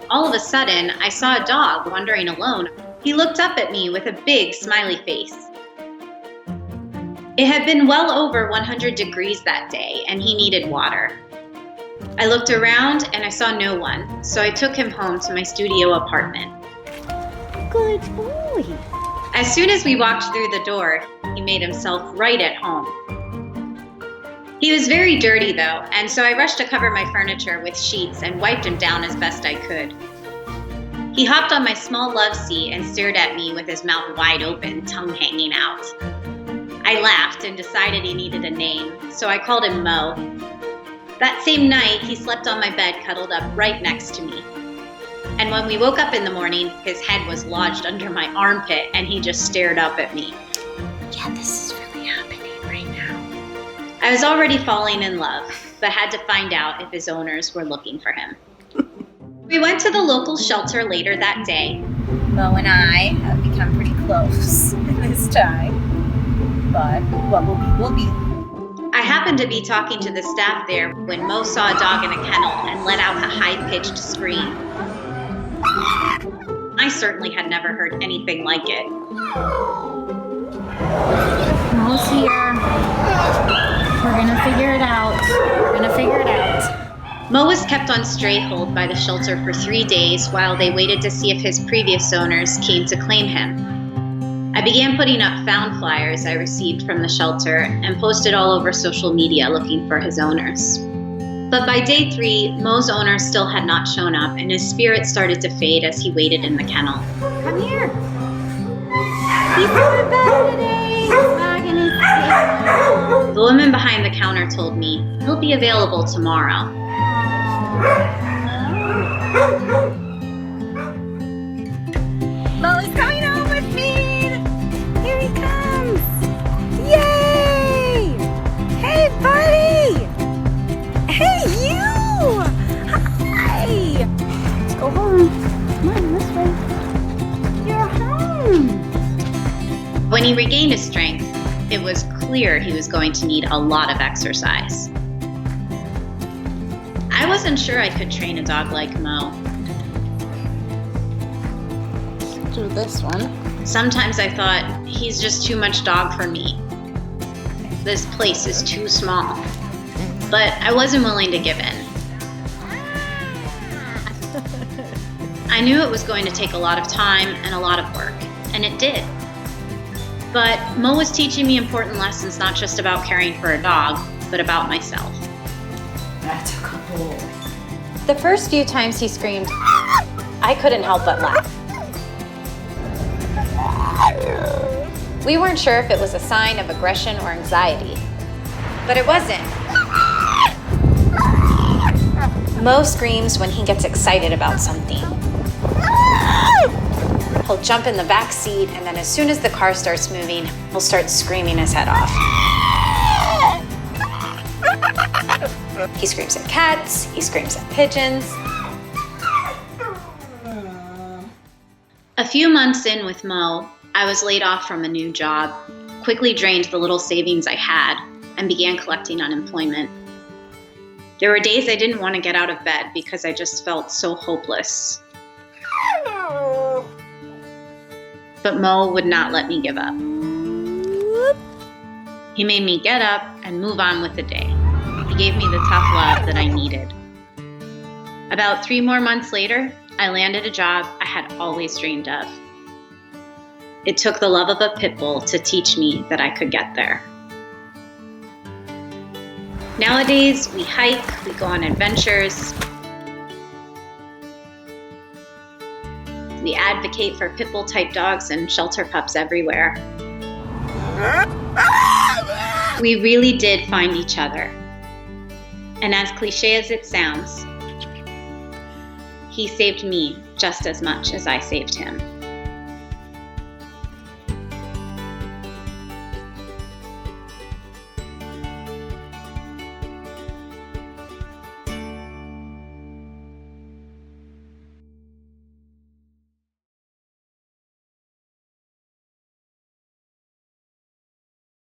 All of a sudden, I saw a dog wandering alone. He looked up at me with a big smiley face. It had been well over 100 degrees that day, and he needed water. I looked around and I saw no one, so I took him home to my studio apartment. Good boy. As soon as we walked through the door, he made himself right at home. He was very dirty though, and so I rushed to cover my furniture with sheets and wiped him down as best I could. He hopped on my small love seat and stared at me with his mouth wide open, tongue hanging out. I laughed and decided he needed a name, so I called him Mo. That same night, he slept on my bed cuddled up right next to me. And when we woke up in the morning, his head was lodged under my armpit and he just stared up at me. Yeah, this is really happening right now. I was already falling in love, but had to find out if his owners were looking for him. We went to the local shelter later that day. Mo and I have become pretty close in this time. But what will be. I happened to be talking to the staff there when Mo saw a dog in a kennel and let out a high-pitched scream. I certainly had never heard anything like it. Mo's here. We're gonna figure it out. Mo was kept on stray hold by the shelter for 3 days while they waited to see if his previous owners came to claim him. I began putting up found flyers I received from the shelter and posted all over social media looking for his owners. But by day 3, Mo's owners still had not shown up and his spirit started to fade as he waited in the kennel. Come here. He's coming back today. He's wagging his tail. The woman behind the counter told me, he'll be available tomorrow. Mo is coming home with me. Here he comes! Yay! Hey, buddy! Hey, you! Hi! Let's go home. Come on, this way. You're home! When he regained his strength, it was clear he was going to need a lot of exercise. I wasn't sure I could train a dog like Mo. Let's do this one. Sometimes I thought, he's just too much dog for me. This place is too small. But I wasn't willing to give in. I knew it was going to take a lot of time and a lot of work, and it did. But Mo was teaching me important lessons not just about caring for a dog, but about myself. That's a good boy. The first few times he screamed, I couldn't help but laugh. We weren't sure if it was a sign of aggression or anxiety, but it wasn't. Mo screams when he gets excited about something. He'll jump in the back seat, and then as soon as the car starts moving, he'll start screaming his head off. He screams at cats, he screams at pigeons. A few months in with Mo, I was laid off from a new job, quickly drained the little savings I had, and began collecting unemployment. There were days I didn't want to get out of bed because I just felt so hopeless. But Mo would not let me give up. He made me get up and move on with the day. He gave me the tough love that I needed. About 3 more months later, I landed a job I had always dreamed of. It took the love of a pit bull to teach me that I could get there. Nowadays, we hike, we go on adventures. We advocate for pit bull type dogs and shelter pups everywhere. We really did find each other. And as cliche as it sounds, he saved me just as much as I saved him.